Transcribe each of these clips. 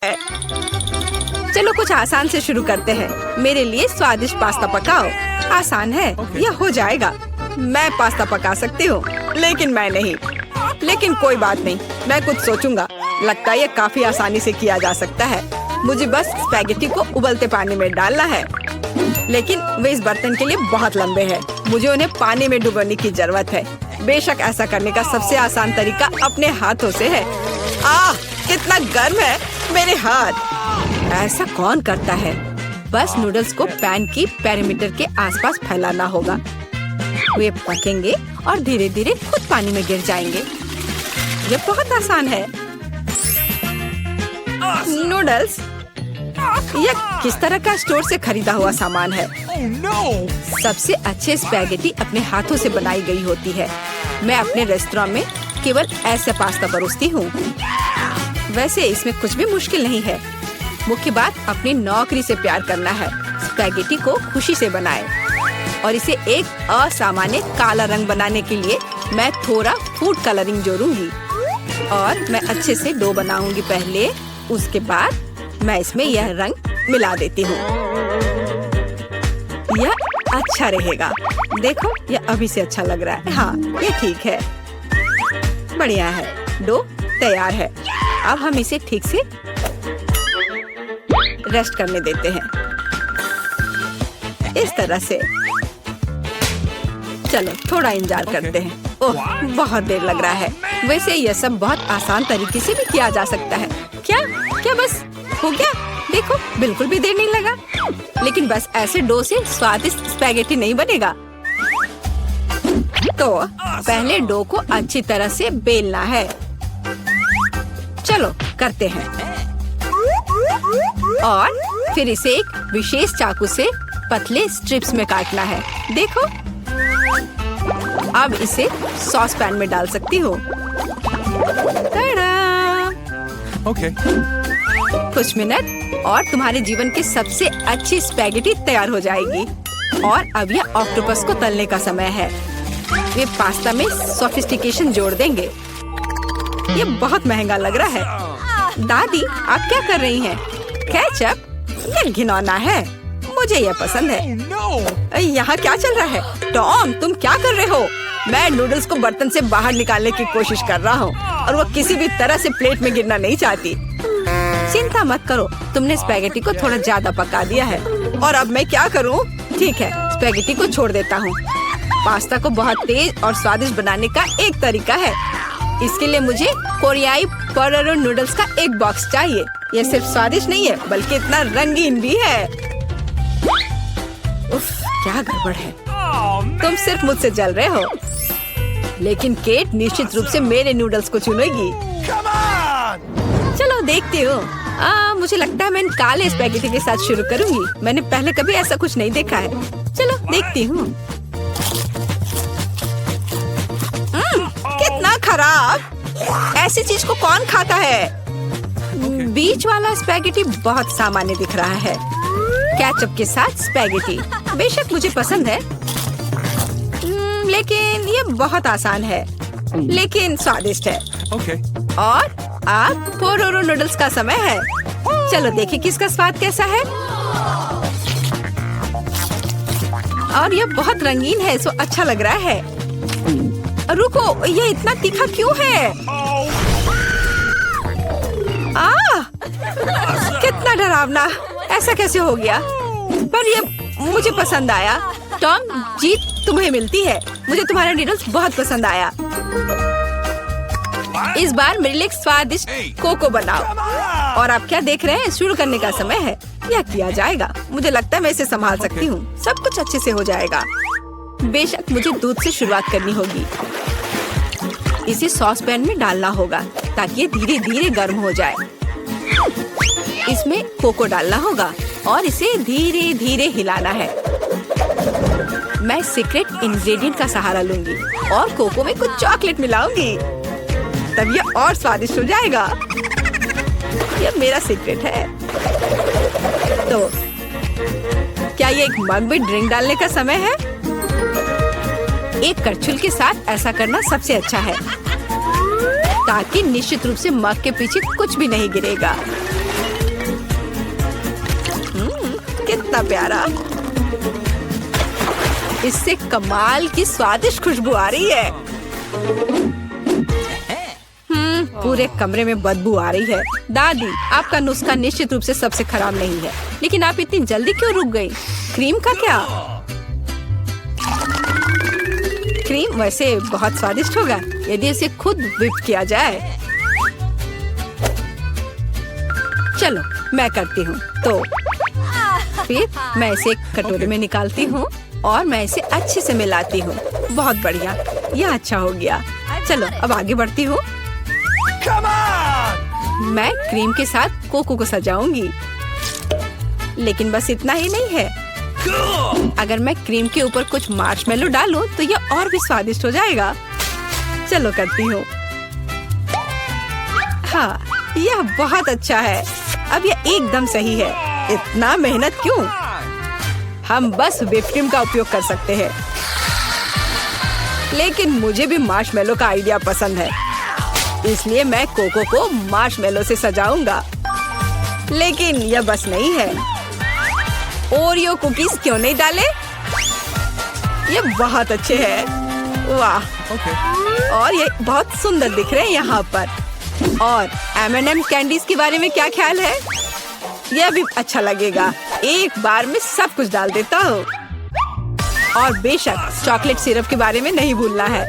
चलो कुछ आसान से शुरू करते हैं। मेरे लिए स्वादिष्ट पास्ता पकाओ। आसान है, यह हो जाएगा। मैं पास्ता पका सकती हूँ, लेकिन मैं नहीं। लेकिन कोई बात नहीं, मैं कुछ सोचूंगा। लगता है ये काफी आसानी से किया जा सकता है। मुझे बस स्पैगेटी को उबलते पानी में डालना है, लेकिन वे इस बर्तन के लिए बहुत लंबे हैं। मुझे उन्हें पानी में डुबोने की जरूरत है। बेशक ऐसा करने का सबसे आसान तरीका अपने हाथों से है। आह, कितना गर्म है मेरे हाथ। ऐसा कौन करता है? बस नूडल्स को पैन की पेरीमीटर के आसपास फैलाना होगा। वे पकेंगे और धीरे धीरे खुद पानी में गिर जाएंगे। ये बहुत आसान है। नूडल्स, यह किस तरह का स्टोर से खरीदा हुआ सामान है? सबसे अच्छे स्पैगेटी अपने हाथों से बनाई गई होती है। मैं अपने रेस्टोरेंट में केवल ऐसे पास्ता परोसती हूँ। वैसे इसमें कुछ भी मुश्किल नहीं है। मुख्य बात अपनी नौकरी से प्यार करना है। स्पैगेटी को खुशी से बनाएं और इसे एक असामान्य काला रंग बनाने के लिए मैं थोड़ा फूड कलरिंग जोड़ूंगी और मैं अच्छे से डो बनाऊंगी पहले। उसके बाद मैं इसमें यह रंग मिला देती हूँ। यह अच्छा रहेगा। देखो, यह अभी से अच्छा लग रहा है। हाँ, ये ठीक है। बढ़िया है। डो तैयार है। अब हम इसे ठीक से रेस्ट करने देते हैं, इस तरह से। चलो थोड़ा इंतजार करते हैं। ओह, बहुत देर लग रहा है। वैसे यह सब बहुत आसान तरीके से भी किया जा सकता है। क्या बस हो गया? देखो, बिल्कुल भी देर नहीं लगा। लेकिन बस ऐसे डो से स्वादिष्ट स्पैगेटी नहीं बनेगा। तो पहले डो को अच्छी तरह से बेलना है। चलो करते हैं। और फिर इसे एक विशेष चाकू से पतले स्ट्रिप्स में काटना है। देखो, अब इसे सॉस पैन में डाल सकती हूँ। Okay. कुछ मिनट और तुम्हारे जीवन की सबसे अच्छी स्पैगेटी तैयार हो जाएगी। और अब यह ऑक्टोपस को तलने का समय है। वे पास्ता में सोफिस्टिकेशन जोड़ देंगे। ये बहुत महंगा लग रहा है। दादी, आप क्या कर रही हैं? केचप? ये घिनौना है। मुझे यह पसंद है। यहाँ क्या चल रहा है? टॉम, तुम क्या कर रहे हो? मैं नूडल्स को बर्तन से बाहर निकालने की कोशिश कर रहा हूँ और वो किसी भी तरह से प्लेट में गिरना नहीं चाहती। चिंता मत करो, तुमने स्पैगेटी को थोड़ा ज्यादा पका दिया है। और अब मैं क्या करूँ? ठीक है, स्पैगेटी को छोड़ देता हूँ। पास्ता को बहुत तेज और स्वादिष्ट बनाने का एक तरीका है। इसके लिए मुझे कोरियाई पोटेटो नूडल्स का एक बॉक्स चाहिए। ये सिर्फ स्वादिष्ट नहीं है, बल्कि इतना रंगीन भी है। उफ, क्या गड़बड़ है। तुम सिर्फ मुझसे जल रहे हो। लेकिन केट निश्चित रूप से मेरे नूडल्स को चुनेगी। चलो देखती हूँ। मुझे लगता है मैं काले स्पैगेटी के साथ शुरू करूँगी। मैंने पहले कभी ऐसा कुछ नहीं देखा है। चलो देखती हूँ। कितना खराब! ऐसी चीज को कौन खाता है? बीच वाला स्पैगेटी बहुत सामान्य दिख रहा है। केचप के साथ स्पैगेटी बेशक मुझे पसंद है, लेकिन ये बहुत आसान है, लेकिन स्वादिष्ट है। Okay. और अब पोटेटो नूडल्स का समय है। चलो देखें किसका स्वाद कैसा है। और ये बहुत रंगीन है, सो अच्छा लग रहा है। रुको, ये इतना तीखा क्यों है? कितना डरावना! ऐसा कैसे हो गया? पर ये मुझे पसंद आया। टॉम, जीत तुम्हें मिलती है। मुझे तुम्हारा नूडल्स बहुत पसंद आया। इस बार मेरे लिए एक स्वादिष्ट कोको बनाओ। और आप क्या देख रहे हैं? शुरू करने का समय है। यह किया जाएगा। मुझे लगता है मैं इसे संभाल सकती हूँ। सब कुछ अच्छे से हो जाएगा। बेशक मुझे दूध से शुरुआत करनी होगी। इसे सॉस पैन में डालना होगा ताकि ये धीरे धीरे गर्म हो जाए। इसमें कोको डालना होगा और इसे धीरे धीरे हिलाना है। मैं सीक्रेट इंग्रेडिएंट का सहारा लूंगी और कोको में कुछ चॉकलेट मिलाऊंगी, तब ये और स्वादिष्ट हो जाएगा। ये मेरा सीक्रेट है। तो क्या ये एक मग में ड्रिंक डालने का समय है? एक करछुल के साथ ऐसा करना सबसे अच्छा है, ताकि निश्चित रूप से मग के पीछे कुछ भी नहीं गिरेगा। कितना प्यारा। इससे कमाल की स्वादिष्ट खुशबू आ रही है। पूरे कमरे में बदबू आ रही है। दादी, आपका नुस्खा निश्चित रूप से सबसे खराब नहीं है, लेकिन आप इतनी जल्दी क्यों रुक गई? क्रीम का क्या? क्रीम वैसे बहुत स्वादिष्ट होगा यदि इसे खुद व्हिप किया जाए। चलो मैं करती हूँ। तो फिर मैं इसे एक कटोरे में निकालती हूँ और मैं इसे अच्छे से मिलाती हूँ। बहुत बढ़िया, यह अच्छा हो गया। चलो अब आगे बढ़ती हूँ। मैं क्रीम के साथ कोको को सजाऊंगी, लेकिन बस इतना ही नहीं है। अगर मैं क्रीम के ऊपर कुछ मार्शमेलो डालूं तो यह और भी स्वादिष्ट हो जाएगा। चलो करती हूँ। हाँ, यह बहुत अच्छा है। अब यह एकदम सही है। इतना मेहनत क्यों? हम बस व्हिप क्रीम का उपयोग कर सकते हैं। लेकिन मुझे भी मार्शमेलो का आइडिया पसंद है, इसलिए मैं कोको को मार्शमेलो से सजाऊंगा। लेकिन यह बस नहीं है। ओरियो कुकीज क्यों नहीं डाले? ये बहुत अच्छे हैं। वाह, और ये बहुत सुंदर दिख रहे हैं यहाँ पर। और M&M कैंडीज के बारे में क्या ख्याल है? यह भी अच्छा लगेगा। एक बार में सब कुछ डाल देता हूँ। और बेशक चॉकलेट सिरप के बारे में नहीं भूलना है।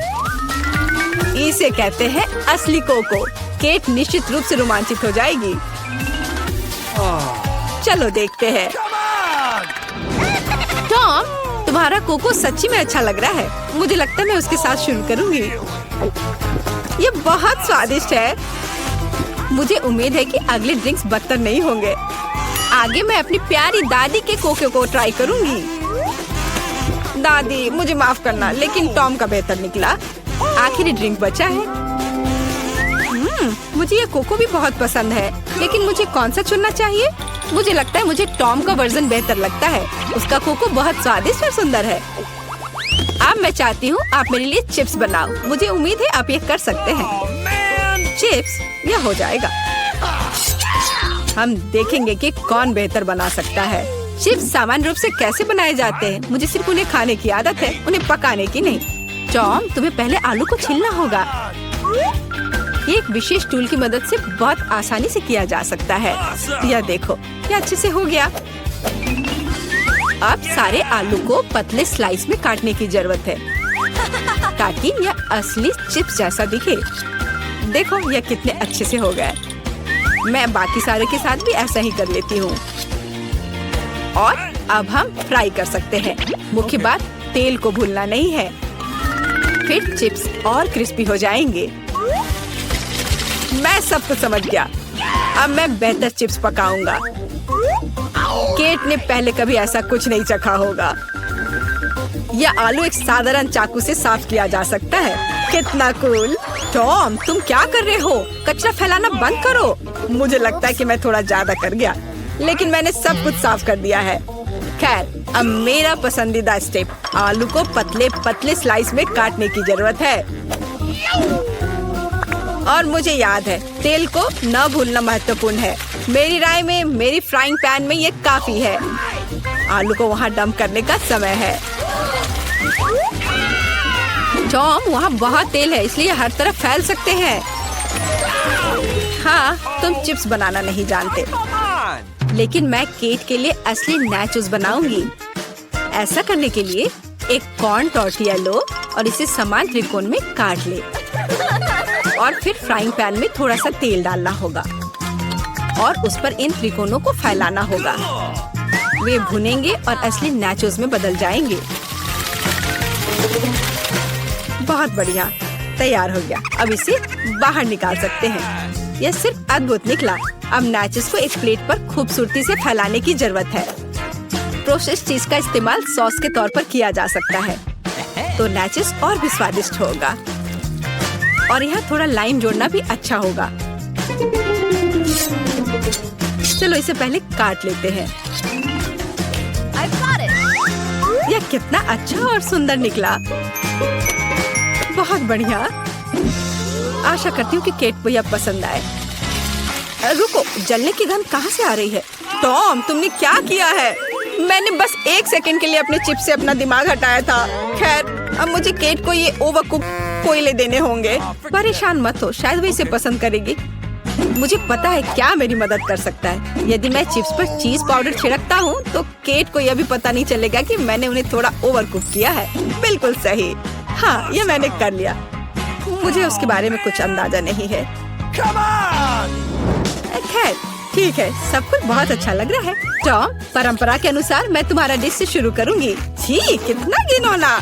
इसे कहते हैं असली कोको। केट निश्चित रूप से रोमांचित हो जाएगी। चलो देखते हैं। टॉम, तुम्हारा कोको सच्ची में अच्छा लग रहा है। मुझे लगता है मैं उसके साथ शुरू करूंगी। ये बहुत स्वादिष्ट है। मुझे उम्मीद है कि अगले ड्रिंक्स बदतर नहीं होंगे। आगे मैं अपनी प्यारी दादी के कोको को ट्राई करूंगी। दादी, मुझे माफ करना, लेकिन टॉम का बेहतर निकला। आखिरी ड्रिंक बचा है। मुझे ये कोको भी बहुत पसंद है, लेकिन मुझे कौन सा चुनना चाहिए? मुझे लगता है मुझे टॉम का वर्जन बेहतर लगता है। उसका कोको बहुत स्वादिष्ट और सुंदर है। अब मैं चाहती हूँ आप मेरे लिए चिप्स बनाओ। मुझे उम्मीद है आप ये कर सकते हैं। चिप्स, यह हो जाएगा। हम देखेंगे कि कौन बेहतर बना सकता है। चिप्स सामान्य रूप से कैसे बनाए जाते हैं? मुझे सिर्फ उन्हें खाने की आदत है, उन्हें पकाने की नहीं। टॉम, तुम्हें पहले आलू को छीलना होगा। ये एक विशेष टूल की मदद से बहुत आसानी से किया जा सकता है। यह देखो, यह अच्छे से हो गया। अब सारे आलू को पतले स्लाइस में काटने की जरूरत है, ताकि यह असली चिप्स जैसा दिखे। देखो यह कितने अच्छे से हो गए। मैं बाकी सारे के साथ भी ऐसा ही कर लेती हूँ। और अब हम फ्राई कर सकते हैं। मुख्य बात, तेल को भूलना नहीं है। फिर चिप्स और क्रिस्पी हो जाएंगे। मैं सब कुछ समझ गया। अब मैं बेहतर चिप्स पकाऊंगा। केट ने पहले कभी ऐसा कुछ नहीं चखा होगा। यह आलू एक साधारण चाकू से साफ किया जा सकता है। कितना कूल। टॉम, तुम क्या कर रहे हो? कचरा फैलाना बंद करो। मुझे लगता है कि मैं थोड़ा ज्यादा कर गया, लेकिन मैंने सब कुछ साफ कर दिया है। खैर, अब मेरा पसंदीदा स्टेप, आलू को पतले पतले स्लाइस में काटने की जरूरत है। और मुझे याद है, तेल को न भूलना महत्वपूर्ण है। मेरी राय में मेरी फ्राइंग पैन में ये काफी है। आलू को वहाँ डंप करने का समय है। टॉम, वहाँ बहुत तेल है, इसलिए हर तरफ फैल सकते हैं। हाँ, तुम चिप्स बनाना नहीं जानते, लेकिन मैं केट के लिए असली नाचोस बनाऊंगी। ऐसा करने के लिए एक कॉर्न टॉर्टिया लो और इसे समान त्रिकोण में काट ले। और फिर फ्राइंग पैन में थोड़ा सा तेल डालना होगा और उस पर इन त्रिकोणों को फैलाना होगा। वे भुनेंगे और असली नाचोस में बदल जाएंगे। बहुत बढ़िया, तैयार हो गया। अब इसे बाहर निकाल सकते हैं। यह सिर्फ अद्भुत निकला। अब नाचोस को एक प्लेट पर खूबसूरती से फैलाने की जरूरत है। प्रोसेस्ड चीज का इस्तेमाल सॉस के तौर पर किया जा सकता है, तो नाचोस और भी स्वादिष्ट होगा। और यहाँ थोड़ा लाइम जोड़ना भी अच्छा होगा। चलो इसे पहले काट लेते हैं। यह कितना अच्छा और सुंदर निकला। बहुत बढ़िया। आशा करती हूँ कि केट को यह पसंद आए। रुको, जलने की गंध कहाँ से आ रही है? टॉम, तुमने क्या किया है? मैंने बस 1 सेकंड के लिए अपने चिप्स से अपना दिमाग हटाया था। खैर, अब मुझे केट को ये ओवरकुक कोयले देने होंगे। परेशान मत हो, शायद वो इसे पसंद करेगी। मुझे पता है क्या मेरी मदद कर सकता है। यदि मैं चिप्स पर चीज पाउडर छिड़कता हूँ तो केट को यह भी पता नहीं चलेगा कि मैंने उन्हें थोड़ा ओवरकुक किया है। बिल्कुल सही। हाँ, ये मैंने कर लिया। मुझे उसके बारे में कुछ अंदाजा नहीं है। खैर, ठीक है, सब कुछ बहुत अच्छा लग रहा है। टॉम, परंपरा के अनुसार मैं तुम्हारा डिश से शुरू करूंगी। छी, कितना घिनौना।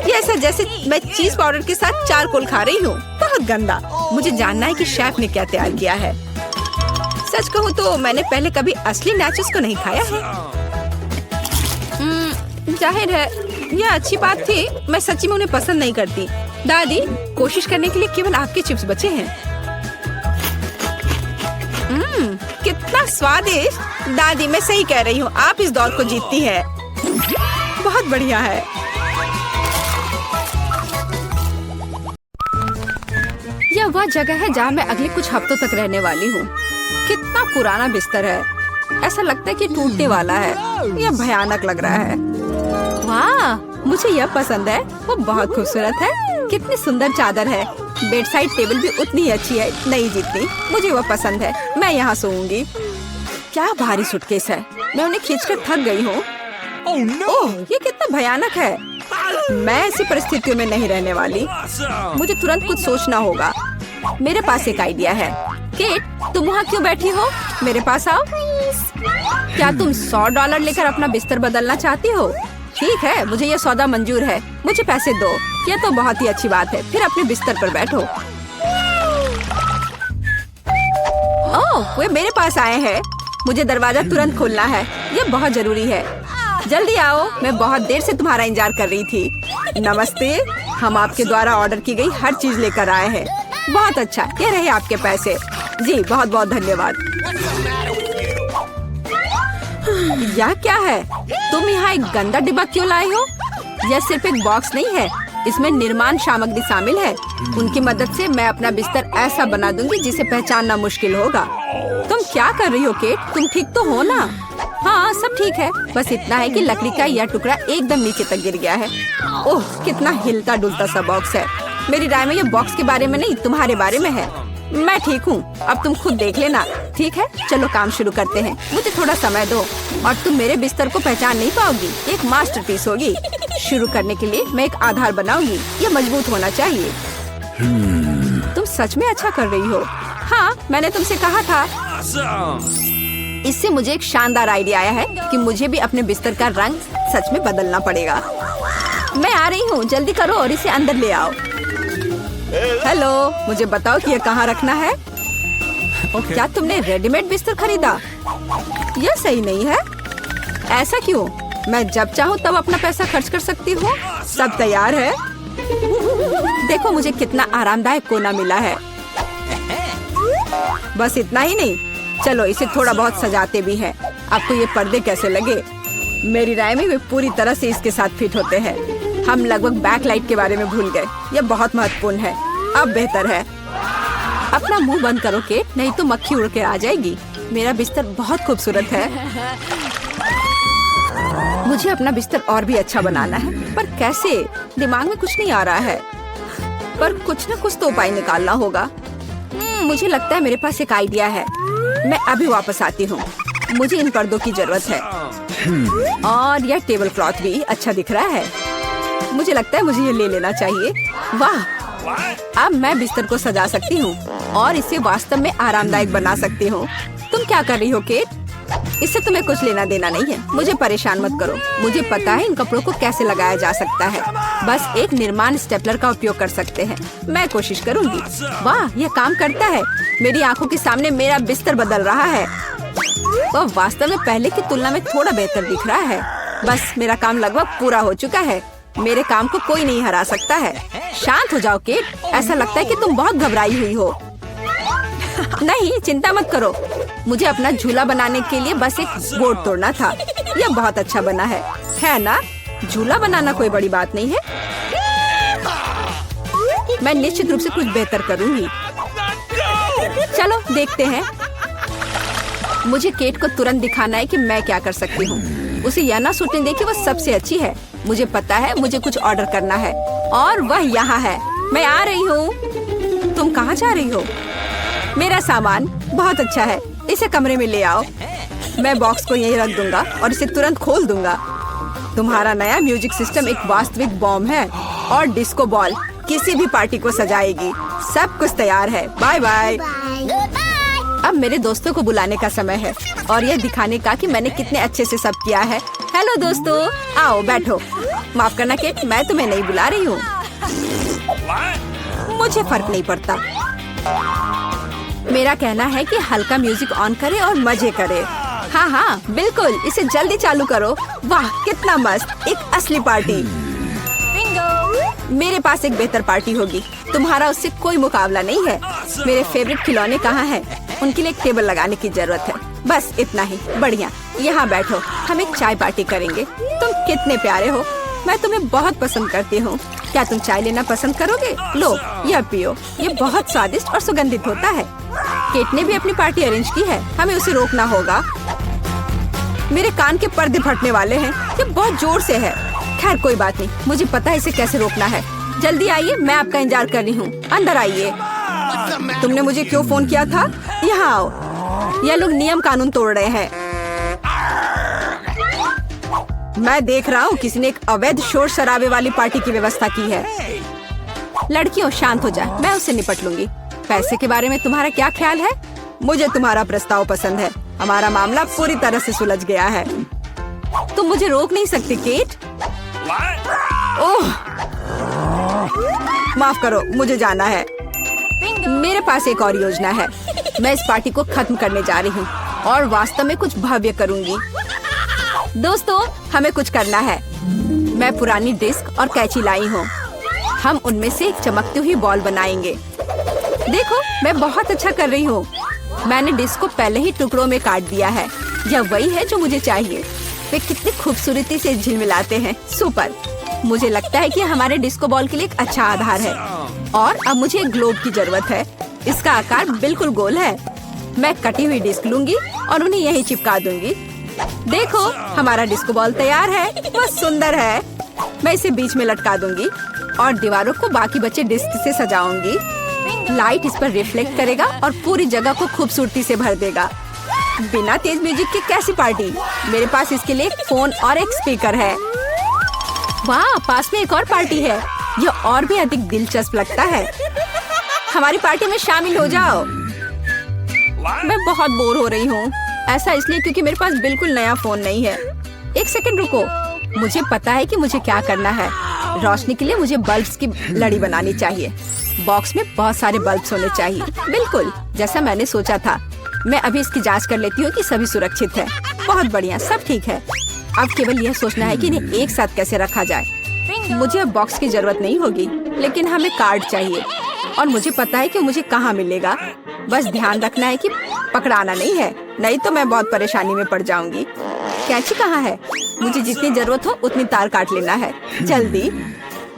ये ऐसा जैसे मैं चीज पाउडर के साथ चारकोल खा रही हूँ। बहुत गंदा। मुझे जानना है कि शेफ ने क्या तैयार किया है। सच कहूँ तो मैंने पहले कभी असली नाचोस को नहीं खाया है। जाहिर है यह अच्छी बात थी। मैं सच्ची में उन्हें पसंद नहीं करती। दादी, कोशिश करने के लिए केवल आपके चिप्स बचे हैं। कितना स्वादिष्ट। दादी, मैं सही कह रही हूँ, आप इस दौर को जीतती हैं। बहुत बढ़िया है। यह वह जगह है जहाँ मैं अगले कुछ हफ्तों तक रहने वाली हूँ। कितना पुराना बिस्तर है। ऐसा लगता है कि टूटने वाला है। यह भयानक लग रहा है। वाह, मुझे यह पसंद है। वो बहुत खूबसूरत है। कितनी सुंदर चादर है। बेड साइड टेबल भी उतनी ही अच्छी है, नहीं जितनी। मुझे वो पसंद है। मैं यहाँ सोऊंगी। क्या भारी सूटकेस है। मैं उन्हें खींचकर थक गई हूँ। ओह, ये कितना भयानक है। मैं ऐसी परिस्थितियों में नहीं रहने वाली। मुझे तुरंत कुछ सोचना होगा। मेरे पास एक आइडिया है। केट, तुम वहाँ क्यों बैठी हो? मेरे पास आओ। क्या तुम $100 लेकर अपना बिस्तर बदलना चाहती हो? ठीक है, मुझे यह सौदा मंजूर है। मुझे पैसे दो। यह तो बहुत ही अच्छी बात है। फिर अपने बिस्तर पर बैठो। ओह, वे मेरे पास आए हैं। मुझे दरवाजा तुरंत खोलना है। यह बहुत जरूरी है। जल्दी आओ, मैं बहुत देर से तुम्हारा इंतजार कर रही थी। नमस्ते, हम आपके द्वारा ऑर्डर की गई हर चीज लेकर आए हैं। बहुत अच्छा, ये रहे आपके पैसे। जी, बहुत बहुत धन्यवाद। यह क्या है? तुम यहाँ एक गंदा डिब्बा क्यों लाए हो? यह सिर्फ एक बॉक्स नहीं है, इसमें निर्माण सामग्री शामिल है। उनकी मदद से मैं अपना बिस्तर ऐसा बना दूंगी जिसे पहचानना मुश्किल होगा। तुम क्या कर रही हो केट? तुम ठीक तो हो ना? हाँ, सब ठीक है। बस इतना है कि लकड़ी का यह टुकड़ा एकदम नीचे तक गिर गया है। ओह, कितना हिलता डुलता सा बॉक्स है। मेरी राय में यह बॉक्स के बारे में नहीं, तुम्हारे बारे में है। मैं ठीक हूँ, अब तुम खुद देख लेना। ठीक है, चलो काम शुरू करते हैं। मुझे थोड़ा समय दो और तुम मेरे बिस्तर को पहचान नहीं पाओगी। एक मास्टरपीस होगी। शुरू करने के लिए मैं एक आधार बनाऊंगी। यह मजबूत होना चाहिए। तुम सच में अच्छा कर रही हो। हाँ, मैंने तुमसे कहा था। इससे मुझे एक शानदार आइडिया आया है कि मुझे भी अपने बिस्तर का रंग सच में बदलना पड़ेगा। मैं आ रही हूँ, जल्दी करो और इसे अंदर ले आओ। हेलो, मुझे बताओ कि यह कहाँ रखना है। क्या तुमने रेडीमेड बिस्तर खरीदा? यह सही नहीं है। ऐसा क्यों? मैं जब चाहूँ तब अपना पैसा खर्च कर सकती हूँ। सब तैयार है। देखो मुझे कितना आरामदायक कोना मिला है। बस इतना ही नहीं, चलो इसे थोड़ा बहुत सजाते भी हैं। आपको ये पर्दे कैसे लगे? मेरी राय में वे पूरी तरह से इसके साथ फिट होते हैं। हम लगभग बैकलाइट के बारे में भूल गए। यह बहुत महत्वपूर्ण है। अब बेहतर है। अपना मुंह बंद करो केट, नहीं तो मक्खी उड़ के आ जाएगी। मेरा बिस्तर बहुत खूबसूरत है। मुझे अपना बिस्तर और भी अच्छा बनाना है, पर कैसे? दिमाग में कुछ नहीं आ रहा है। पर कुछ न कुछ तो उपाय निकालना होगा। मुझे लगता है मेरे पास एक आइडिया है। मैं अभी वापस आती हूँ। मुझे इन पर्दों की जरूरत है और यह टेबल क्लॉथ भी अच्छा दिख रहा है। मुझे लगता है मुझे ये ले लेना चाहिए। वाह, अब मैं बिस्तर को सजा सकती हूँ और इसे वास्तव में आरामदायक बना सकती हूँ। तुम क्या कर रही हो केट? इससे तुम्हें कुछ लेना देना नहीं है। मुझे परेशान मत करो। मुझे पता है इन कपड़ों को कैसे लगाया जा सकता है। बस एक निर्माण स्टेपलर का उपयोग कर सकते हैं। मैं कोशिश करूँगी। वाह, यह काम करता है। मेरी आंखों के सामने मेरा बिस्तर बदल रहा है। वह वास्तव में पहले की तुलना में थोड़ा बेहतर दिख रहा है। बस मेरा काम लगभग पूरा हो चुका है। मेरे काम को कोई नहीं हरा सकता है। शांत हो जाओ केट। ऐसा लगता है कि तुम बहुत घबराई हुई हो। नहीं, चिंता मत करो। मुझे अपना झूला बनाने के लिए बस एक बोर्ड तोड़ना था। यह बहुत अच्छा बना है ना? झूला बनाना कोई बड़ी बात नहीं है। मैं निश्चित रूप से कुछ बेहतर करूंगी। चलो देखते हैं। मुझे केट को तुरंत दिखाना है कि मैं क्या कर सकती हूँ। उसे यह ना सोचने दे कि वो सबसे अच्छी है। मुझे पता है मुझे कुछ ऑर्डर करना है और वह यहाँ है। मैं आ रही हूँ। तुम कहाँ जा रही हो? मेरा सामान बहुत अच्छा है, इसे कमरे में ले आओ। मैं बॉक्स को यहीं रख दूंगा और इसे तुरंत खोल दूंगा। तुम्हारा नया म्यूजिक सिस्टम एक वास्तविक बॉम्ब है और डिस्को बॉल किसी भी पार्टी को सजाएगी। सब कुछ तैयार है। Bye bye. अब मेरे दोस्तों को बुलाने का समय है और यह दिखाने का कि मैंने कितने अच्छे से सब किया है। हेलो दोस्तों, आओ बैठो। माफ करना केट, मैं तुम्हें नहीं बुला रही हूँ। मुझे फर्क नहीं पड़ता। मेरा कहना है कि हल्का म्यूजिक ऑन करे और मजे करे। हाँ हाँ बिल्कुल, इसे जल्दी चालू करो। वाह कितना मस्त, एक असली पार्टी। मेरे पास एक बेहतर पार्टी होगी। तुम्हारा उससे कोई मुकाबला नहीं है। मेरे फेवरेट खिलौने कहाँ हैं? उनके लिए एक टेबल लगाने की जरूरत है। बस इतना ही। बढ़िया, यहाँ बैठो, हम एक चाय पार्टी करेंगे। तुम कितने प्यारे हो, मैं तुम्हें बहुत पसंद करती हूँ। क्या तुम चाय लेना पसंद करोगे? लो यह पियो, ये बहुत स्वादिष्ट और सुगंधित होता है। केट ने भी अपनी पार्टी अरेंज की है, हमें उसे रोकना होगा। मेरे कान के पर्दे फटने वाले हैं, ये बहुत जोर से है। खैर कोई बात नहीं, मुझे पता है इसे कैसे रोकना है। जल्दी आइए, मैं आपका इंतजार कर रही हूँ। अंदर आइए। तुमने मुझे क्यों फोन किया था? यहाँ आओ। यह लोग नियम कानून तोड़ रहे हैं। मैं देख रहा हूँ किसी ने एक अवैध शोर शराबे वाली पार्टी की व्यवस्था की है। लड़कियों शांत हो जाए, मैं उससे निपट लूंगी। पैसे के बारे में तुम्हारा क्या ख्याल है? मुझे तुम्हारा प्रस्ताव पसंद है। हमारा मामला पूरी तरह से सुलझ गया है। तुम मुझे रोक नहीं सकती केट। ओह माफ करो, मुझे जाना है। मेरे पास एक और योजना है। मैं इस पार्टी को खत्म करने जा रही हूँ और वास्तव में कुछ भव्य करूँगी। दोस्तों हमें कुछ करना है। मैं पुरानी डिस्क और कैंची लाई हूँ। हम उनमें से एक चमकती हुई बॉल बनाएंगे। देखो मैं बहुत अच्छा कर रही हूँ। मैंने डिस्क को पहले ही टुकड़ों में काट दिया है। यह वही है जो मुझे चाहिए। वे कितनी खूबसूरती से झिलमिलाते हैं। सुपर। मुझे लगता है कि हमारे डिस्को बॉल के लिए एक अच्छा आधार है। और अब मुझे एक ग्लोब की जरूरत है। इसका आकार बिल्कुल गोल है। मैं कटी हुई डिस्क लूंगी और उन्हें यहीं चिपका दूंगी। देखो हमारा डिस्को बॉल तैयार है। बहुत सुंदर है। मैं इसे बीच में लटका दूंगी और दीवारों को बाकी बचे डिस्क से सजाऊंगी। लाइट इस पर रिफ्लेक्ट करेगा और पूरी जगह को खूबसूरती से भर देगा। बिना तेज म्यूजिक की कैसी पार्टी? मेरे पास इसके लिए एक फोन और एक स्पीकर है। वाह, पास में एक और पार्टी है। यह और भी अधिक दिलचस्प लगता है। हमारी पार्टी में शामिल हो जाओ। मैं बहुत बोर हो रही हूँ। ऐसा इसलिए क्योंकि मेरे पास बिल्कुल नया फोन नहीं है। एक सेकंड रुको, मुझे पता है कि मुझे क्या करना है। रोशनी के लिए मुझे बल्ब्स की लड़ी बनानी चाहिए। बॉक्स में बहुत सारे बल्ब्स होने चाहिए, बिल्कुल जैसा मैंने सोचा था। मैं अभी इसकी जांच कर लेती हूँ कि सभी सुरक्षित है। बहुत बढ़िया, सब ठीक है। अब केवल यह सोचना है कि इन्हें एक साथ कैसे रखा जाए। मुझे अब बॉक्स की जरूरत नहीं होगी, लेकिन हमें कार्ड चाहिए और मुझे पता है कि मुझे कहाँ मिलेगा। बस ध्यान रखना है कि पकड़ाना नहीं है, नहीं तो मैं बहुत परेशानी में पड़ जाऊंगी। कैंची कहाँ है? मुझे जितनी जरूरत हो उतनी तार काट लेना है। जल्दी।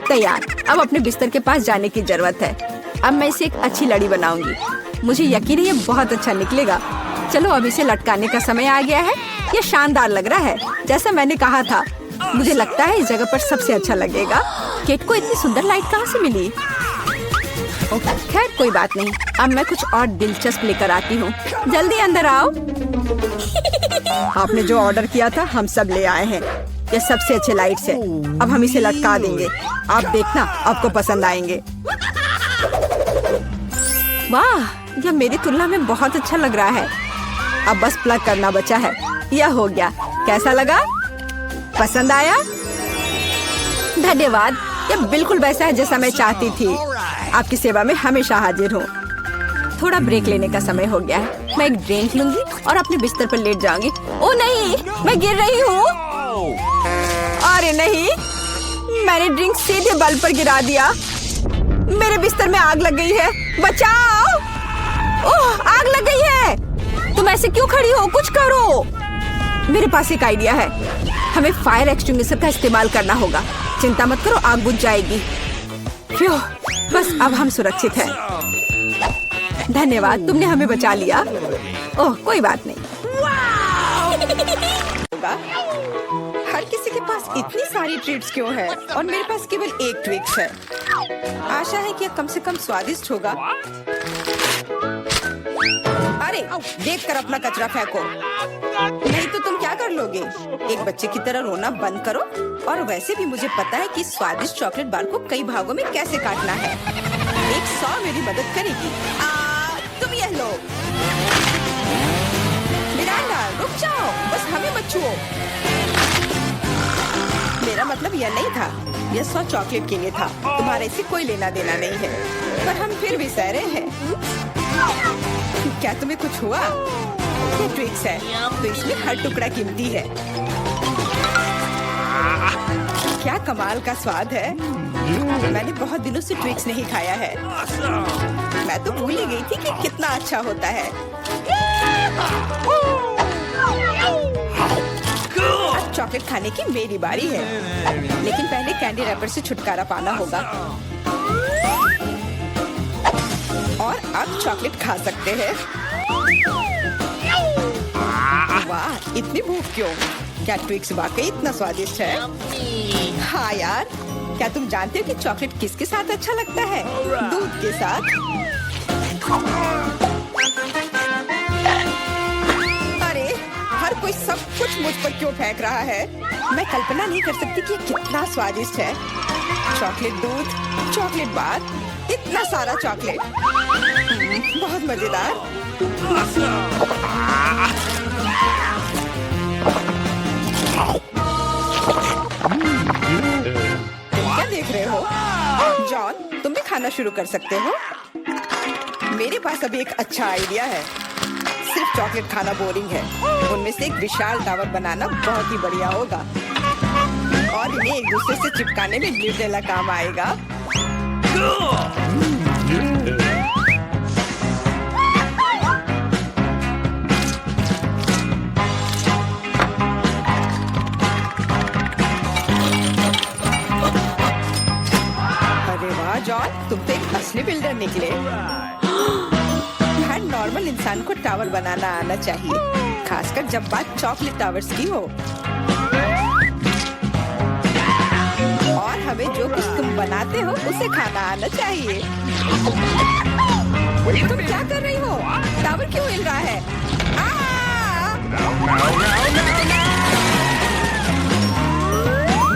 तैयार। अब अपने बिस्तर के पास जाने की जरूरत है। अब मैं इसे एक अच्छी लड़ी बनाऊंगी। मुझे यकीन है ये बहुत अच्छा निकलेगा। चलो अब इसे लटकाने का समय आ गया है। ये शानदार लग रहा है, जैसा मैंने कहा था। मुझे लगता है इस जगह पर सबसे अच्छा लगेगा। केट को इतनी सुंदर लाइट कहाँ से मिली? खैर कोई बात नहीं, अब मैं कुछ और दिलचस्प लेकर आती हूँ। जल्दी अंदर आओ। आपने जो ऑर्डर किया था हम सब ले आए हैं। ये सबसे अच्छे लाइट्स है। अब हम इसे लटका देंगे। आप देखना, आपको पसंद आएंगे। वाह, यह मेरी तुलना में बहुत अच्छा लग रहा है। अब बस प्लग करना बचा है। यह हो गया। कैसा लगा? पसंद आया? धन्यवाद। यह बिल्कुल वैसा है जैसा मैं चाहती थी। आपकी सेवा में हमेशा हाजिर हूँ। थोड़ा ब्रेक लेने का समय हो गया है। मैं एक ड्रिंक लूंगी और अपने बिस्तर पर लेट जाऊंगी। ओह नहीं, मैं गिर रही हूँ। अरे नहीं, मैंने ड्रिंक सीधे बल्ब पर गिरा दिया। मेरे बिस्तर में आग लग गई है। बचाओ! ओह, आग लग गई है। तुम ऐसे क्यों खड़ी हो? कुछ करो। मेरे पास एक आइडिया है। हमें फायर एक्सटिंग्विशर का इस्तेमाल करना होगा। चिंता मत करो, आग बुझ जाएगी। फ्यू, बस अब हम सुरक्षित हैं। धन्यवाद, तुमने हमें बचा लिया। ओह कोई बात नहीं। होगा। हर किसी के पास इतनी सारी ट्रीट्स क्यों है और मेरे पास केवल एक ट्विक्स है। आशा है कि यह कम से कम स्वादिष्ट होगा। अरे देखकर अपना कचरा फेंको, नहीं तो तुम क्या कर लोगे। एक बच्चे की तरह रोना बंद करो। और वैसे भी मुझे पता है कि स्वादिष्ट चॉकलेट बार को कई भागों में कैसे काटना है। एक 100 मेरी मदद करेगी। तुम यह लो। मिरांडा रुक जाओ, बस हमें मत छुओ। मेरा मतलब यह नहीं था, यह 100 चॉकलेट के लिए था। तुम्हारे से कोई लेना देना नहीं है, पर हम फिर भी सह रहे हैं। क्या तुम्हें कुछ हुआ? ये ट्विक्स है तो इसमें हर टुकड़ा कीमती है। क्या कमाल का स्वाद है। मैंने बहुत दिनों से ट्विक्स नहीं खाया है। मैं तो भूल ही गई थी कि कितना अच्छा होता है। अब चॉकलेट खाने की मेरी बारी है, लेकिन पहले कैंडी रैपर से छुटकारा पाना होगा। और अब चॉकलेट खा सकते हैं। वाह, इतनी भूख क्यों? क्या ट्विक्स वाकई इतना स्वादिष्ट है? हाँ यार, क्या तुम जानते हो कि चॉकलेट किसके साथ अच्छा लगता है? दूध के साथ। अरे हर कोई सब कुछ मुझ पर क्यों फेंक रहा है? मैं कल्पना नहीं कर सकती कि कितना स्वादिष्ट है। चॉकलेट दूध, चॉकलेट बार, इतना सारा चॉकलेट। बहुत मजेदार। क्या देख रहे हो? जॉन, तुम भी खाना शुरू कर सकते हो। मेरे पास अभी एक अच्छा आइडिया है। सिर्फ चॉकलेट खाना बोरिंग है। उनमें से एक विशाल टावर बनाना बहुत ही बढ़िया होगा और इन्हें एक दूसरे से चिपकाने में निर्देला काम आएगा। जॉन, तुम तो एक असली बिल्डर निकले। हर नॉर्मल इंसान को टावर बनाना आना चाहिए, खासकर जब बात चॉकलेट टावर्स की हो। और हमें जो कुछ तुम बनाते हो उसे खाना आना चाहिए। तुम क्या कर रही हो? टावर क्यों हिल रहा है?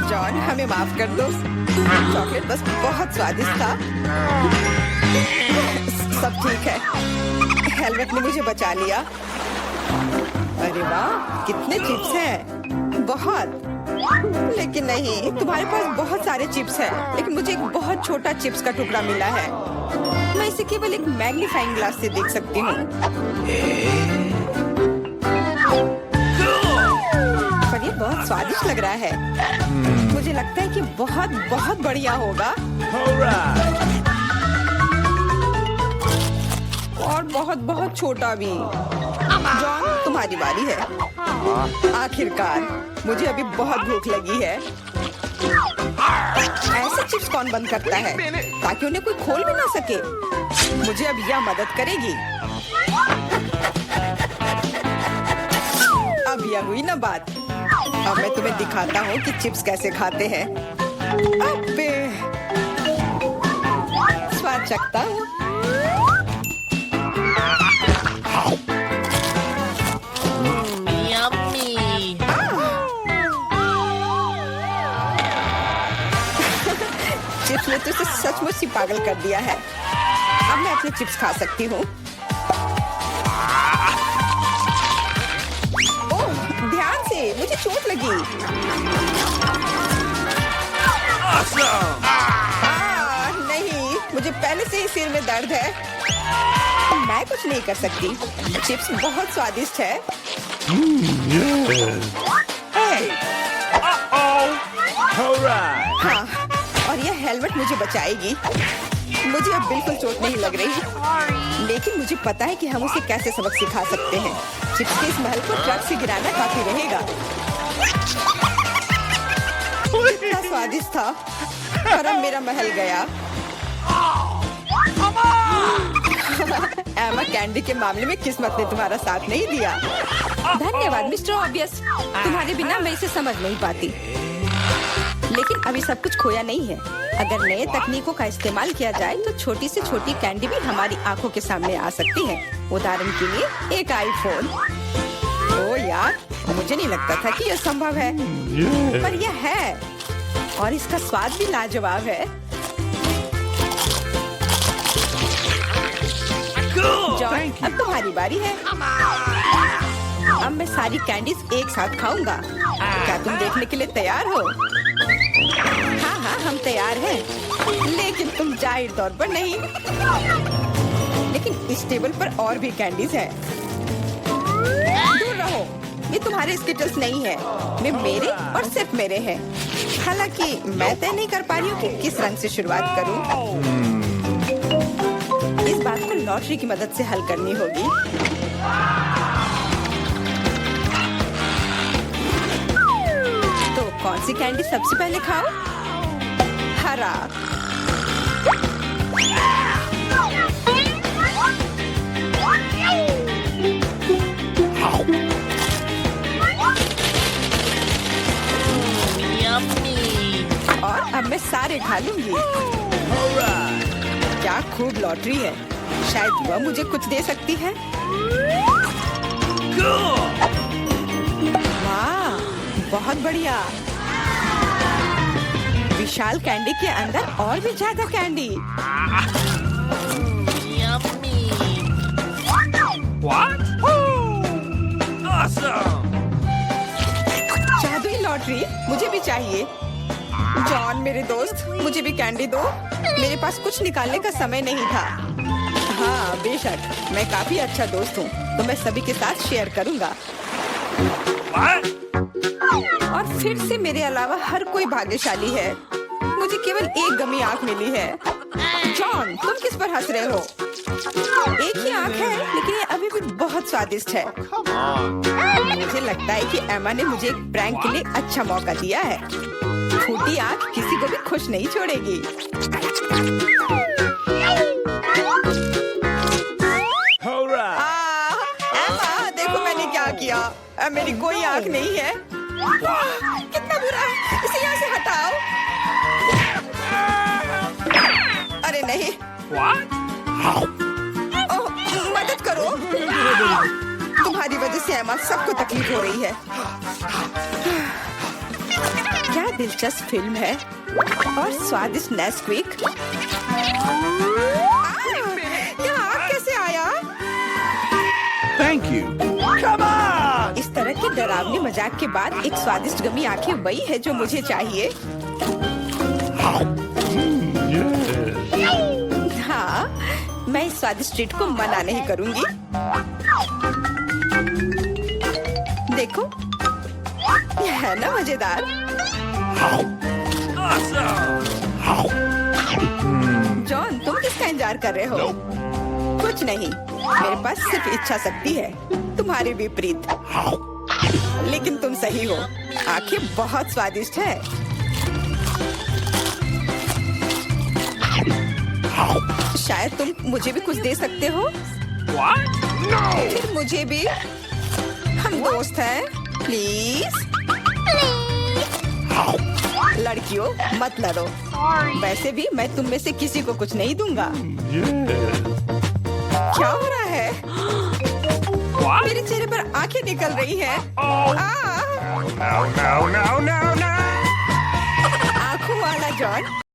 जॉन, हमें माफ कर दो। चॉकलेट बस बहुत स्वादिष्ट था। सब ठीक है। हेलमेट ने मुझे बचा लिया। अरे वाह, कितने चिप्स हैं। बहुत। लेकिन नहीं, तुम्हारे पास बहुत सारे चिप्स हैं, लेकिन मुझे एक बहुत छोटा चिप्स का टुकड़ा मिला है। मैं इसे केवल एक मैग्नीफाइंग ग्लास से देख सकती हूँ। पर ये बहुत स्वादिष्ट लग रहा है। मुझे लगता है कि बहुत बहुत बढ़िया होगा। और बहुत बहुत छोटा भी। जॉन, तुम्हारी बारी है। आखिरकार, मुझे अभी बहुत भूख लगी है। ऐसे चिप्स कौन बंद करता है ताकि उन्हें कोई खोल भी ना सके? मुझे अब यह मदद करेगी। अब यह हुई ना बात। अब मैं तुम्हें दिखाता हूँ कि चिप्स कैसे खाते हैं। अबे, स्वाद चखता हूँ। चिप्स ने तो इसे सचमुच ही पागल कर दिया है। अब मैं अपने चिप्स खा सकती हूँ। मुझे चोट लगी। नहीं, मुझे पहले से ही सिर में दर्द है। मैं कुछ नहीं कर सकती। चिप्स बहुत स्वादिष्ट है। हाँ, और यह हेलमेट मुझे बचाएगी। मुझे अब बिल्कुल चोट नहीं लग रही, लेकिन मुझे पता है कि हम उसे कैसे सबक सिखा सकते हैं। चिप्स के इस महल को ट्रक से गिराना काफी रहेगा। कितना स्वादिष्ट था, पर अब मेरा महल गया। एमा, कैंडी के मामले में किस्मत ने तुम्हारा साथ नहीं दिया। धन्यवाद मिस्टर ऑब्वियस। तुम्हारे बिना मैं इसे समझ नहीं पाती। लेकिन अभी सब कुछ खोया नहीं है। अगर नए तकनीकों का इस्तेमाल किया जाए तो छोटी से छोटी कैंडी भी हमारी आंखों के सामने आ सकती है। उदाहरण के लिए एक आईफोन। ओ यार, मुझे नहीं लगता था कि यह संभव है, पर यह है और इसका स्वाद भी लाजवाब है। जॉन, अब तुम्हारी बारी है। अब मैं सारी कैंडीज एक साथ खाऊंगा। क्या तुम देखने के लिए तैयार हो? हाँ हाँ, हम तैयार हैं। लेकिन तुम जाहिर तौर पर नहीं। लेकिन इस टेबल पर और भी कैंडीज हैं। दूर रहो, ये तुम्हारे स्किटल्स नहीं है। वे मेरे और सिर्फ मेरे हैं। हालांकि मैं तय नहीं कर पा रही हूँ कि किस रंग से शुरुआत करूँ। इस बात को लॉटरी की मदद से हल करनी होगी। तो कौन सी कैंडी सबसे पहले खाओ? हरा। और अब मैं सारे खा लूंगी। क्या खूब लॉटरी है। शायद वह मुझे कुछ दे सकती है। वाह, बहुत बढ़िया। विशाल कैंडी के अंदर और भी ज्यादा कैंडी। What? Awesome! जादुई लॉटरी मुझे भी चाहिए। जॉन मेरे दोस्त, मुझे भी कैंडी दो। मेरे पास कुछ निकालने का समय नहीं था। हाँ बेशक, मैं काफी अच्छा दोस्त हूँ, तो मैं सभी के साथ शेयर करूँगा। What? और फिर से मेरे अलावा हर कोई भाग्यशाली है। मुझे केवल एक गमी आंख मिली है। जॉन, तुम किस पर हंस रहे हो? एक ही आंख है, लेकिन ये अभी भी बहुत स्वादिष्ट है। मुझे लगता है कि एमा ने मुझे एक प्रैंक के लिए अच्छा मौका दिया है। फूटी आंख किसी को भी खुश नहीं छोड़ेगी। Hurrah! एमा, देखो मैंने क्या किया। अब मेरी कोई आंख नहीं है। कितना बुरा है। इसे यहाँ से हटाओ। अरे नहीं। What? ओह, मदद करो। तुम्हारी वजह से एमा सबको तकलीफ हो रही है। क्या दिलचस्प फिल्म है और स्वादिष्ट नेस्क्विक। यहाँ आग कैसे आया? Thank you. Come on! इस तरह के डरावने मजाक के बाद एक स्वादिष्ट गमी आंखें वही है जो मुझे चाहिए। हाँ, मैं इस स्वादिष्ट ट्रीट को मना नहीं करूंगी। देखो, यह है ना मजेदार। Awesome! जॉन, तुम किसका इंतजार कर रहे हो? कुछ नहीं, मेरे पास सिर्फ इच्छा शक्ति है, तुम्हारे विपरीत। लेकिन तुम सही हो, आंखें बहुत स्वादिष्ट है। शायद तुम मुझे भी कुछ दे सकते हो। What? No! फिर मुझे भी। हम दोस्त हैं, प्लीज। लड़कियों, मत लड़ो। वैसे भी मैं तुम में से किसी को कुछ नहीं दूंगा। क्या हो रहा है? What? मेरे चेहरे पर आंखें निकल रही हैं। No, no, no, no, no! आंखों वाला जॉन।